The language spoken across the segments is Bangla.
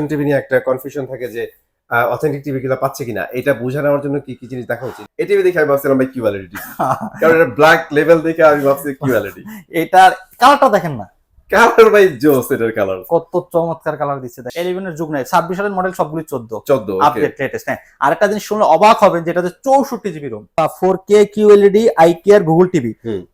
টিভি নিয়ে একটা কনফিউশন থাকে যে অথেন্টিক টিভি গুলো পাচ্ছে কিনা, এটা বোঝানোর জন্য কি কি জিনিস দেখা উচিত। এই টিভি দেখে আমি ভাবছিলাম ভাই কিউএলইডি টিভি, কারণ এটা ব্ল্যাক লেভেল দেখে আমি ভাবছি কিউএলইডি। এটার কালারটা দেখেন না, কালার ভাই জোস, এটার কালার কত চমৎকার কালার দিচ্ছে। 11 এর যুগ নাই, 26 সালের মডেল, সবগুলি 14 14 আপডেট লেটেস্ট। হ্যাঁ, আরেকটা জিনিস শুনলে অবাক হবেন, যেটাতে 64 GB ROM, 4K QLED IKR Google TV,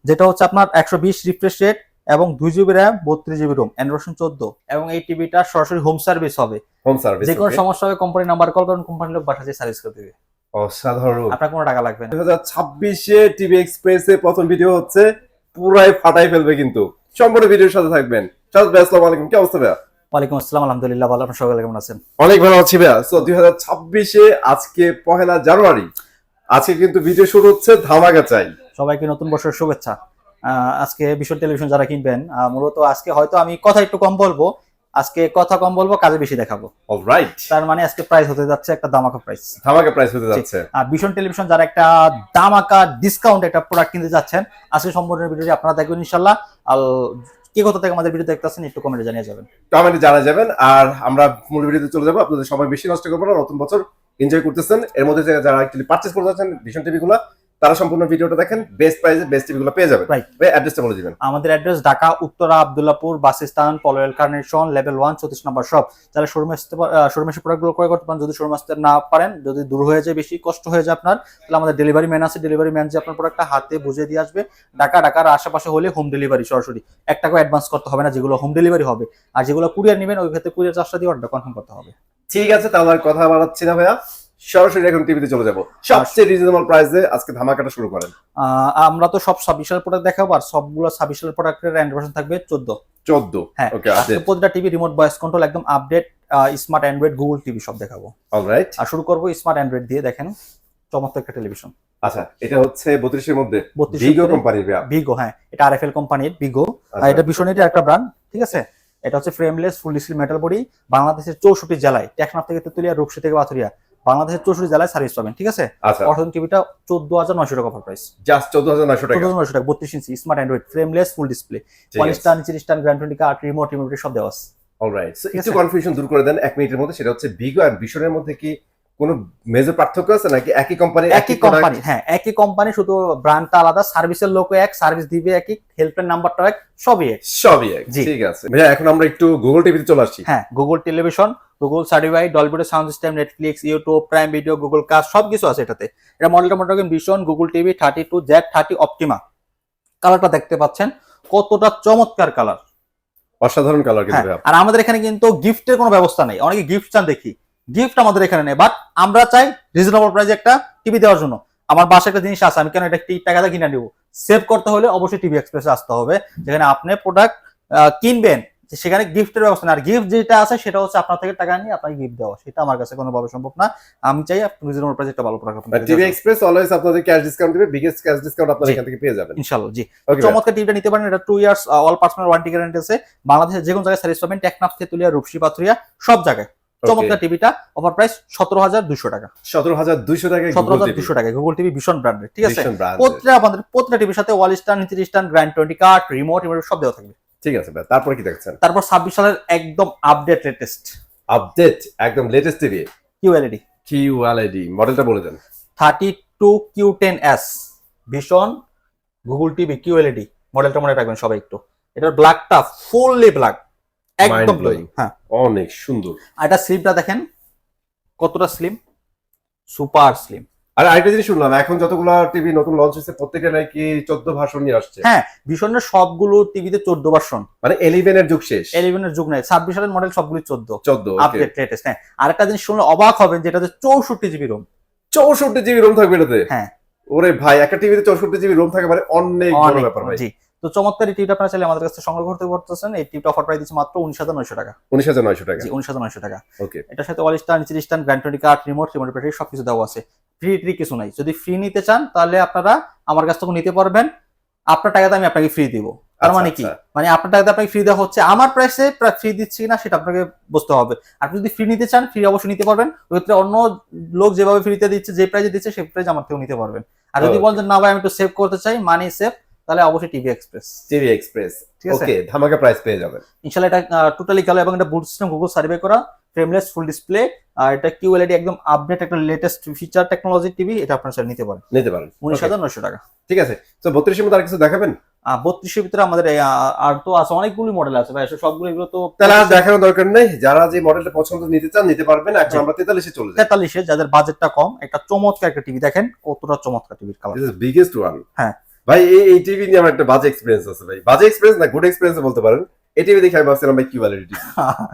যেটা হচ্ছে আপনার 120 রিফ্রেশ রেট এবং 2 GB RAM, 32 GB ROM, Android 14। এবং এই টিভিটা সরাসরি হোম সার্ভিস হবে। হোম সার্ভিস, যে কোনো সমস্যা হবে কোম্পানি নাম্বার কল করুন, কোম্পানির লোক বাসায় সার্ভিস করে দেবে। অসাধারণ। আপনার কোনো টাকা লাগবে না। 2026 এ টিভি এক্সপ্রেসে প্রথম ভিডিও হচ্ছে, পুরাই ফাটাই ফেলবে কিন্তু। সম্পূর্ণ ভিডিওর সাথে থাকবেন। আসসালামু আলাইকুম, কি অবস্থা ভাইয়া? ওয়ালাইকুম আসসালাম, আলহামদুলিল্লাহ ভালো। আপনারা সকলে কেমন আছেন? অনেক ভালো আছি ভাইয়া। সো 2026 এ আজকে 1 জানুয়ারি, আজকে কিন্তু ভিডিও শুরু হচ্ছে ধামাকা চাই। সবাইকে নতুন বছরের শুভেচ্ছা। আজকে বিশাল টেলিভিশন যারা কিনবেন, মূলত আজকে হয়তো আমি কথা একটু কম বলবো, আজকে কথা কম বলবো, কাজে বেশি দেখাবো। অলরাইট, তার মানে আজকে প্রাইস হতে যাচ্ছে একটা ধামাকা প্রাইস। ধামাকা প্রাইস হতে যাচ্ছে। আর বিশন টেলিভিশন যারা একটা ধামাকা ডিসকাউন্ট একটা প্রোডাক্ট কিনতে যাচ্ছেন, আজকে সম্পূর্ণ ভিডিওটি আপনারা দেখবেন ইনশাআল্লাহ। আর কি কথা থেকে আমাদের ভিডিও দেখতেছেন একটু কমেন্টে জানিয়ে যাবেন, কমেন্টে জানা যাবেন। আর আমরা মূল ভিডিওতে চলে যাবো। আপনাদের সময় বেশি নষ্ট করবো না, নতুন বছর এনজয় করতেছেন। এর মধ্যে যারা অ্যাকচুয়ালি পারচেজ করতে যাচ্ছেন ভিশন টিভি গুলো, তারা সম্পূর্ণ ভিডিওটা দেখেন, বেস্ট প্রাইসে বেস্ট টিভি গুলো পেয়ে যাবেন। ভাই অ্যাড্রেসটা বলে দিবেন। আমাদের address Dhaka Uttara Abdullahpur bus stand, Polwel carnation, level 1 34 নম্বর শপ। যারা শোরুমে এসে প্রোডাক্টগুলো ক্রয় করতে পারেন, যদি শোরুমে আসতে না পারেন, যদি দূর হয়ে যায়, বেশি কষ্ট হয়ে যায় আপনার, তাহলে আমাদের ডেলিভারি ম্যান আছে। ডেলিভারি ম্যান যে আপনার প্রোডাক্টটা হাতে বুঝিয়ে দিয়ে আসবে। ঢাকার আশেপাশে হলে হোম ডেলিভারি সরাসরি, 1 টাকা অ্যাডভান্স করতে হবে না, যেগুলো হোম ডেলিভারি হবে। আর যেগুলো কুরিয়ার নেবেন, ওই ক্ষেত্রে কুরিয়ার চার্জটা দিয়ে অর্ডার কনফার্ম করতে হবে। ঠিক আছে, তাহলে আর কথা বাড়াচ্ছি না ভাইয়া, সরাসরি এখন টিভিতে চলে যাবো। সবচেয়ে রিজনেবল প্রাইসে আজকে ধামাকাটা শুরু করেন। আমরা তো সব 26 সালের প্রোডাক্ট দেখাবো, আর সবগুলো 26 সালের প্রোডাক্টের অ্যান্ড্রয়েড থাকবে 14। হ্যাঁ, ওকে। প্রতিটা টিভি রিমোট ভয়েস কন্ট্রোল, একদম update smart Android Google TV সব দেখাবো। অলরাইট, আর শুরু করবো স্মার্ট অ্যান্ড্রয়েড দিয়ে। দেখেন চমৎকার একটা টেলিভিশন। আচ্ছা, এটা হচ্ছে 32 এর মধ্যে ভিগো কোম্পানির। ভিগো, হ্যাঁ, এটা আরএফএল কোম্পানির ভিগো। এটা ভীষণের একটা ব্র্যান্ড, ঠিক আছে। এটা হচ্ছে frameless full display metal body. বাংলাদেশের 64 জেলায়, টেকনাফ থেকে তেতুলিয়া, রূপসী থেকে পাথুরিয়া, বাংলাদেশের 64 জেলায় সার্ভিস পাবেন, ঠিক আছে। অর্থন টিভিটা 14,900 টাকা অফার প্রাইস, জাস্ট 14,900 টাকা। 14,900 টাকা, 32 inch smart android, frameless full display, polyester, নিচের স্ট্যান্ড, গ্র্যান্ড 20 কার্ড, রিমোট সব দেওয়া আছে। অলরাইট, সো একটু কনফিউশন দূর করে দেন 1 মিনিটের মধ্যে। সেটা হচ্ছে ভিগো আর ভিশনের মধ্যে কি কোনো মেজর পার্থক্য আছে নাকি একই কোম্পানি? একই কোম্পানি, হ্যাঁ একই কোম্পানি, শুধু ব্র্যান্ডটা আলাদা, সার্ভিসের লোক এক, সার্ভিস দিবে একই, হেল্পলাইন নাম্বারটা এক, সবই এক। ঠিক আছে ভাইয়া, এখন আমরা একটু গুগল টিভিতে চলে আসছি। হ্যাঁ, Google television, Google certified, Dolby sound system, Netflix, YouTube, Prime Video, Google Cast সবকিছু আছে এটাতে। এটা মডেলটা মোটামুটি vision Google TV 32Z30 Optima. কালারটা দেখতে পাচ্ছেন কতটা চমৎকার কালার, অসাধারণ কালার কিন্তু। আর আমাদের এখানে কিন্তু গিফটের কোনো ব্যবস্থা নেই। অনেকে গিফট চান, দেখি গিফট আমাদের এখানে নেই, বাট আমরা চাই রিজনেবল প্রাইসে একটা টিভি দেওয়ার জন্য। আমার বাসায় একটা জিনিস আছে, আমি কেন এটা টাকাটা কিনে নিব? সেভ করতে হলে অবশ্যই টিভি এক্সপ্রেসে আসতে হবে, যেখানে আপনি প্রোডাক্ট কিনবেন, সেখানে গিফটের ব্যবস্থা না। আর গিফট যেটা আছে সেটা হচ্ছে আপনার থেকে টাকা নিয়ে আপনাকে গিফট দেওয়া, সেটা আমার কাছে কোনোভাবে সম্ভব না। আমি চাই আপনি রিজনেবল প্রাইসে একটা ভালো প্রোডাক্ট আপনাদের। টিভি এক্সপ্রেস অলওয়েজ আপনাদের ক্যাশ ডিসকাউন্ট দিবে, বিগেস্ট ক্যাশ ডিসকাউন্ট আপনারা এখান থেকে পেয়ে যাবেন ইনশাআল্লাহ। জি, চমৎকার টিভিটা নিতে পারেন। এটা 2 years all personal warranty guarantee আছে। বাংলাদেশের যে কোনো জায়গায় সার্ভিস পাবেন, টেকনাফ, তেতুলিয়া, রূপসী, পাথুরিয়া সব জায়গায়। চমৎকার টিভিটা অফার প্রাইস 17,200 টাকা। 17,200 টাকা, 17,200 টাকা গুগল টিভি ভীষণ ব্র্যান্ডের, ঠিক আছে। প্রতিটা টিভির সাথে ওয়াল স্ট্যান্ড, নিচের স্ট্যান্ড, গ্র্যান্ড 20 কার্ড, রিমোট সব দেওয়া থাকবে। ঠিক আছে ভাই, তারপর কি দেখছেন? তারপর 26 সালের একদম আপডেট একদম লেটেস্ট টিভি কিউএলইডি মডেলটা বলে দেন। 32Q10S ভীষণ গুগল টিভি কিউএলইডি মডেলটা মনে রাখবেন সবাই একটু। এটার ব্ল্যাকটা ফুললি ব্ল্যাক, একদম হ্যাঁ, অনেক সুন্দর। আর এটা স্লিমটা দেখেন কতটা স্লিম, সুপার স্লিম। আর আরেকটা জিনিস শুনলাম, এখন যতগুলো টিভি নতুন লঞ্চ হয়েছে প্রত্যেকটা নাকি 14 ভার্সন নিয়ে আসছে। হ্যাঁ, ভীষণের সবগুলো টিভিতে 14 ভার্সন, মানে 11 এর যুগ শেষ, 11 এর যুগ নাই, 26 সালের মডেল সবগুলো 14 ওকে। Update latest. হ্যাঁ, আরেকটা জিনিস শুনলে অবাক হবেন, যেটাতে 64 জিবি রোম। 64 জিবি রোম থাকবে এটাতে? হ্যাঁ। ওরে ভাই, একটা টিভিতে 64 জিবি রোম থাকে মানে অনেক বড় ব্যাপার ভাই। জি, তো চমৎকার এই টিভিটা আপনারা চাইলে আমাদের কাছে সংগ্রহ করতে পারতেছেন। এই টিভিটা অফার প্রাইস দিচ্ছে মাত্র 19,900 টাকা। 19,900 টাকা? জি, 19,900 টাকা। ওকে। এটার সাথে ওয়াল স্ট্যান্ড, নিচের stand, grand 20 card, remote battery সবকিছু দেওয়া আছে। ফ্রি কিছু নাই। যদি ফ্রি নিতে চান তাহলে আপনারা আমার কাছ থেকে নিতে পারবেন, আপনার টাকাতে আমি আপনাকে ফ্রি দিব। তার মানে কি, মানে আপনার টাকাতে আপনাকে ফ্রি দেওয়া হচ্ছে, আমার প্রাইসে ফ্রি দিচ্ছি না সেটা আপনাকে বুঝতে হবে। আপনি যদি ফ্রি নিতে চান, ফ্রি অবশ্যই নিতে পারবেন। ওই ক্ষেত্রে অন্য লোক যেভাবে ফ্রিতে দিচ্ছে, যে প্রাইসে দিচ্ছে, সেই প্রাইস আমার থেকেও নিতে পারবেন। আর যদি বলেন না ভাই আমি একটু সেভ করতে চাই, মানি সেভ, তাহলে অবশ্যই টিভি এক্সপ্রেস। ঠিক আছে, ওকে, ধামাকা প্রাইস পেয়ে যাবেন ইনশাআল্লাহ। এটা টোটালি গেল এবং এটা বুট সিস্টেম গুগল সার্ভে করা, ফ্রেমলেস ফুল ডিসপ্লে, আর এটা কিউএলইডি একদম আপডেট একটা লেটেস্ট ফিচার টেকনোলজি টিভি, এটা আপনারা চাইলে নিতে পারেন নিতে পারেন 19,900 টাকা। ঠিক আছে। তো 32 এর মধ্যে আর কিছু দেখাবেন? 32 ভিতরে আমাদের আর তো আছে অনেকগুলি মডেল আছে ভাই, সবগুলো এগুলো তো তাহলে আর দেখানোর দরকার নেই, যারা যে মডেলটা পছন্দ নিতে চান নিতে পারবেন। এখন আমরা 43 এ চলে যাই। 43 এ যাদের বাজেটটা কম, একটা চমৎকার একটা টিভি দেখেন, কতটা চমৎকার টিভির colour. This is biggest one. হ্যাঁ ভাই এই টিভি নিয়ে আমার একটা বাজে এক্সপেরিয়েন্স আছে ভাই, বাজে এক্সপেরিয়েন্স না, গুড এক্সপেরিয়েন্স বলতে পারেন। এই টিভি দেখে আমি ভাবছিলাম ভাই কিউএলইডি টিভি,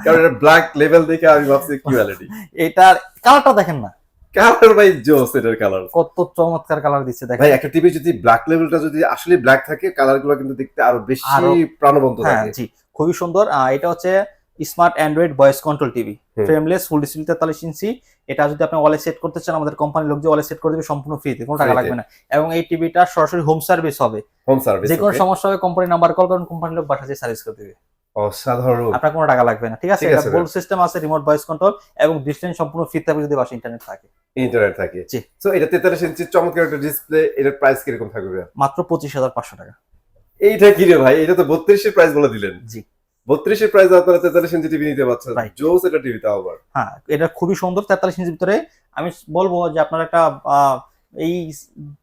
কারণ এটা ব্ল্যাক লেভেল দেখে আমি ভাবছি কিউএলইডি। এটার কালারটা দেখেন না, কালার ভাই জোস, এটার কালার কত চমৎকার কালার দিচ্ছে দেখেন ভাই। একটা টিভি যদি ব্ল্যাক লেভেলটা যদি আসলে ব্ল্যাক থাকে, কালার গুলো কিন্তু দেখতে আরো বেশি প্রাণবন্ত হ্যাঁ থাকে। জি, খুবই সুন্দর। এটা হচ্ছে smart Android voice control TV, frameless full display 43 ইঞ্চি। এটা যদি আপনি ওয়ালে সেট করতে চান, আমাদের কোম্পানির লোক যে ওয়ালে সেট করে দেবে সম্পূর্ণ ফ্রিতে, কোনো টাকা লাগবে না। এবং এই টিভিটা সরাসরি হোম সার্ভিস হবে, হোম সার্ভিস, যে কোনো সমস্যা হবে কোম্পানি নাম্বার কল করুন, কোম্পানির লোক বাসা যেয়ে সার্ভিস করে দেবে, অসাধারণ। আপনার কোনো টাকা লাগবে না। ঠিক আছে, এটা বোল্ড সিস্টেম আছে, রিমোট ভয়েস কন্ট্রোল, এবং ডিসটেন্স সম্পূর্ণ ফ্রি থাকবে যদি বাসা ইন্টারনেট থাকে। ইন্টারনেট থাকে জি। সো এটা 43 ইঞ্চি চমৎকার একটা ডিসপ্লে, এটার প্রাইস কিরকম থাকবে? মাত্র 25,500 টাকা। এইটা কি রে ভাই, এটা তো 32 এর প্রাইস বলে দিলেন। জি, 32 এর প্রাইস আপনারা 43 ইঞ্চি টিভি নিতে পারছেন, Right. জোস এটা টিভি তাও আবার। হ্যাঁ এটা খুবই সুন্দর। 43 ইঞ্চির ভিতরে আমি বলবো যে আপনার একটা এই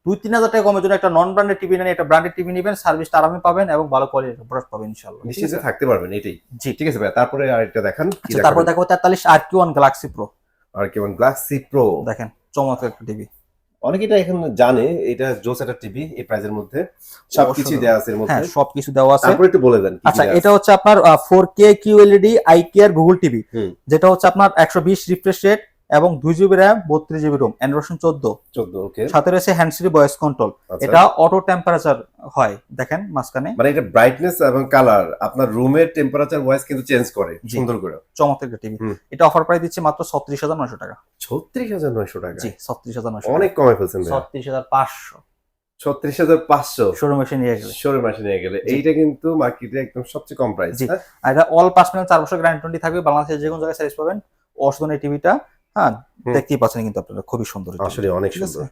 2-3 হাজার টাকা কমের জন্য একটা নন ব্র্যান্ডেড টিভি নেন, একটা ব্র্যান্ডেড টিভি নেবেন, সার্ভিসটা আরামে পাবেন এবং ভালো কোয়ালিটির প্রোডাক্ট পাবেন ইনশাআল্লাহ। নিশ্চিন্তে থাকতে পারবেন এটাই। জি ঠিক আছে ভাই, তারপরে আরেকটা দেখান। কি আচ্ছা, তারপর দেখো 43 RQ1 গ্যালাক্সি প্রো। আর কেমন গ্যালাক্সি প্রো দেখেন চমৎকার একটা টিভি, অনেকে এটা এখন জানে, এটা জোস একটা টিভি এই প্রাইসের মধ্যে, সবকিছু দেওয়া আছে এর মধ্যে। হ্যাঁ সবকিছু দেওয়া আছে। তারপর একটু বলে দেন। আচ্ছা, এটা হচ্ছে আপনার 4K QLED IKEA Google TV, যেটা হচ্ছে আপনার 120 রিফ্রেশ রেট এবং 2GB RAM 32GB ROM, Android 14, ওকে। সাথে রয়েছে হ্যান্ডস ফ্রি ভয়েস কন্ট্রোল। এটা অটো টেম্পারেচার হয়, দেখেন মাঝখানে, মানে এটা ব্রাইটনেস এবং কালার আপনার রুমের টেম্পারেচার ভয়েস কিন্তু চেঞ্জ করে সুন্দর করে। চমৎকার একটা টিভি। এটা অফার প্রাইস দিচ্ছে মাত্র 36,900 টাকা। 36,900 টাকা? জি 36,900, অনেক কমে ফেলছেন ভাই। 36,500 36,500 শোরুম এসে নিয়ে গেলে, শোরুম এসে নিয়ে গেলে। এইটা কিন্তু মার্কেটে একদম সবচেয়ে কম প্রাইস। জি, আর এটা অল 5 মিলিয়ন 4 বছর গ্যারান্টি থাকবে, বাংলাদেশের যে কোনো জায়গায় সার্ভিস পাবেন। অসাধারণ এই টিভিটা, হ্যাঁ দেখতেই পাচ্ছেন কিন্তু আপনারা, খুবই সুন্দর, আসলে অনেক সুন্দর।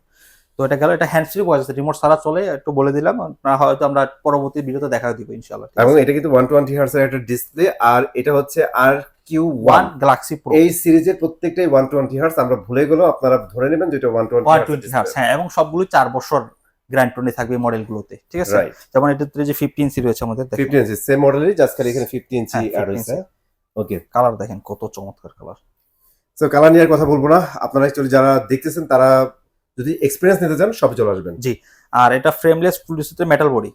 তো এটা গেল, এটা হ্যান্ডস ফ্রি ভয়েস, রিমোট ছাড়া চলে, একটু বলে দিলাম, আপনারা হয়তো আমরা পরবর্তী ভিডিওতে দেখা দিব ইনশাআল্লাহ। এবং এটা কিন্তু 120 হার্টজ এর একটা ডিসপ্লে, আর এটা হচ্ছে RQ1 গ্যালাক্সি প্রো। এই সিরিজের প্রত্যেকটাই 120 হার্টজ। আমরা ভুলে গেল, আপনারা ধরে নেবেন যেটা 120 হার্টজ, হ্যাঁ, এবং সবগুলো 4 বছর গ্যারান্টি থাকবে মডেলগুলোতে। ঠিক আছে, যেমন এটাতে যে 50 ইঞ্চি রয়েছে আমাদের, 50 ইঞ্চি সেম মডেলই, জাস্ট খালি এখানে 50 ইঞ্চি অ্যাড হয়েছে। ওকে, কালার দেখেন কত চমৎকার কালার। সো কালার নিয়ে আর কথা বলবো না, আপনারা অ্যাকচুয়ালি যারা দেখতেছেন তারা যদি এক্সপেরিয়েন্স নিতে চান সবই চলে আসবেন। জি, আর এটা frameless full display metal body,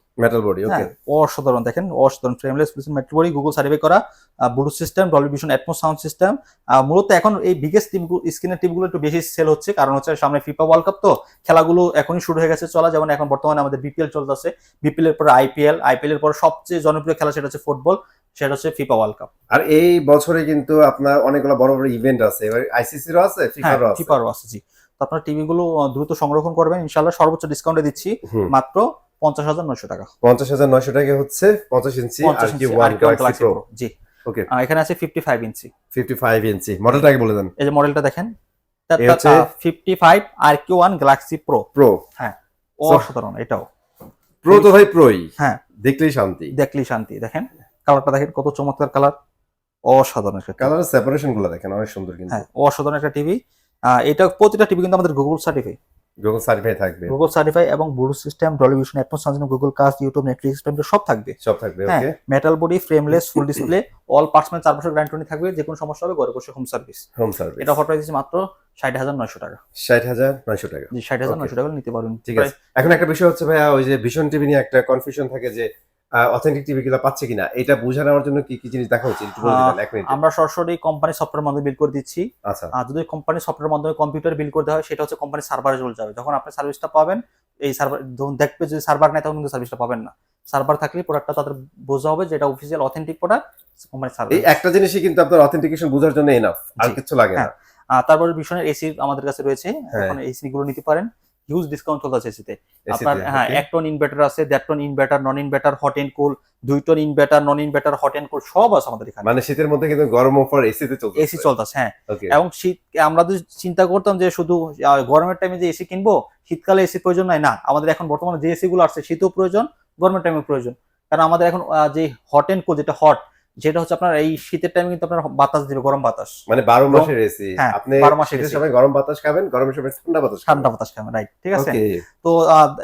okay, অসাধারণ, দেখেন অসাধারণ frameless full metal body, Google certify করা, Bluetooth system, Dolby Vision, Atmos sound system. মূলত এখন এই বিগেস্ট স্ক্রিনের টিভিগুলো একটু বেশি সেল হচ্ছে, কারণ হচ্ছে সামনে ফিফা ওয়ার্ল্ড কাপ, তো খেলাগুলো এখনই শুরু হয়ে গেছে চলা। যেমন এখন বর্তমানে আমাদের বিপিএল চলতেছে, বিপিএল এর পর আইপিএল এর পর সবচেয়ে জনপ্রিয় খেলা সেটা হচ্ছে ফুটবল, সেটা হচ্ছে ফিফা ওয়ার্ল্ড কাপ। আর এই বছরে কিন্তু আপনার অনেকগুলো বড় বড় ইভেন্ট আছে, এবার আইসিসিরও আছে, ফিফারও আছে। জি, তো আপনার টিভি গুলো দ্রুত সংরক্ষণ করবেন ইনশাআল্লাহ। সর্বোচ্চ ডিসকাউন্টে দিচ্ছি মাত্র 50,900 টাকা। 50,900 টাকা হচ্ছে 50 ইঞ্চি RQ1 গ্যালাক্সি প্রো। জি, ওকে, এখানে আছে 55 ইঞ্চি। 55 ইঞ্চি মডেলটা আগে বলে দেন। এই যে মডেলটা দেখেন, এই হচ্ছে 55 RQ1 গ্যালাক্সি প্রো। হ্যাঁ, অসাধারণ এটাও। প্রো তো ভাই প্রোই, হ্যাঁ দেখলেই শান্তি, দেখলেই শান্তি। দেখেন কালারটা দেখেন কত চমৎকার কালার, অসাধারণ একটা কালার সেপারেশন গুলো দেখেন অনেক সুন্দর কিন্তু। হ্যাঁ, অসাধারণ একটা টিভি। এটা প্রতিটা টিভি কিন্তু আমাদের গুগল সার্টিফাই, গুগল সার্টিফাই থাকবে, গুগল সার্টিফাই এবং Bluetooth system, Dolby Vision, Atmos sound, Google Cast, YouTube, Netflix, সব থাকবে। Okay, metal body, frameless full display, all parts, 4 বছর গ্যারান্টি থাকবে, যে কোনো সমস্যা হবে ঘরে বসে হোম সার্ভিস। এটা অফার প্রাইস মাত্র 60,900 টাকা। 60,900 টাকা? জি, 60,900 টাকা নিতে পারবেন। ঠিক আছে, এখন একটা বিষয় হচ্ছে ভাইয়া, ওই যে ভিশন টিভি নিয়ে একটা কনফিউশন থাকে যে অথেন্টিক টিভি গুলো পাচ্ছে কিনা, এটা বোঝানোর জন্য কি কি জিনিস দেখা উচিত একটু বলে দিবেন এক মিনিট? আমরা সরাসরি কোম্পানি সফটওয়্যার মাধ্যমে বিল করে দিচ্ছি। আচ্ছা, যদি কোম্পানি সফটওয়্যার মাধ্যমে কম্পিউটার বিল করতে হয়, সেটা হচ্ছে কোম্পানি সার্ভারে চলে যাবে। যখন আপনি সার্ভিসটা পাবেন, এই সার্ভার যখন দেখবে যদি সার্ভার নেই, তখন কিন্তু সার্ভিসটা পাবেন না। সার্ভার থাকলে প্রোডাক্টটা তাদের বোঝা হবে যে এটা official authentic product, company server. এই একটা জিনিসই কিন্তু আপনার অথেন্টিকেশন বোঝার জন্য এনাফ, আর কিছু লাগে না। তারপরে ভীষণের এসি আমাদের কাছে রয়েছে, এখন এসি গুলো নিতে পারেন, হিউজ ডিসকাউন্ট চলতেছে এসিতে। আপনার 1 টন ইনভার্টার আছে, 1.5 ton inverter, non inverter, hot and cool, 2 ton inverter, non inverter, hot and cool, সব আছে আমাদের এখানে। মানে শীতের মধ্যে কিন্তু গরম অফার এসিতে চলছে, এসি চলতেছে। হ্যাঁ, এবং শীত আমরা যদি চিন্তা করতাম যে শুধু গরমের টাইমে যে এসি কিনবো, শীতকালে এসি প্রয়োজন নাই, না, আমাদের এখন বর্তমানে যে এসি গুলো আসছে শীতও প্রয়োজন, গরমের টাইমে প্রয়োজন। কারণ আমাদের এখন যে হট এন্ড কুল, যেটা হট যেটা হচ্ছে আপনার এই শীতের টাইমে কিন্তু আপনার বাতাস দিবে, গরম বাতাস, মানে 12 মাসের এসি। হ্যাঁ, আপনি 12 মাসের শীতের AC সময় গরম বাতাস খাবেন, গরমের সময় ঠান্ডা বাতাস খাবেন। ঠান্ডা বাতাস খাবেন, রাইট, ঠিক আছে। ওকে, তো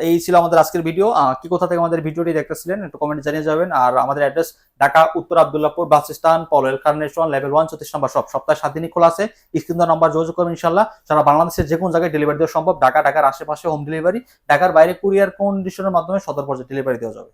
এই ছিল আমাদের আজকের ভিডিও। কি কোথা থেকে আমাদের ভিডিওটি দেখতেছিলেন একটু কমেন্টে জানিয়ে যাবেন। আর আমাদের অ্যাড্রেস ঢাকা উত্তর Abdullahpur bus stand, Polwel carnation, level 1 34 নম্বর শপ। সপ্তাহে 7 দিনই খোলা আছে। স্ক্রিন দেওয়া নাম্বার যোগাযোগ করবেন, ইনশাআল্লাহ সারা বাংলাদেশের যে কোনো জায়গায় ডেলিভারি দেওয়া সম্ভব। ঢাকার আশেপাশে হোম ডেলিভারি, ঢাকার বাইরে কুরিয়ার কন্ডিশনের মাধ্যমে সদর পর্যায়ে ডেলিভারি দেওয়া যাবে।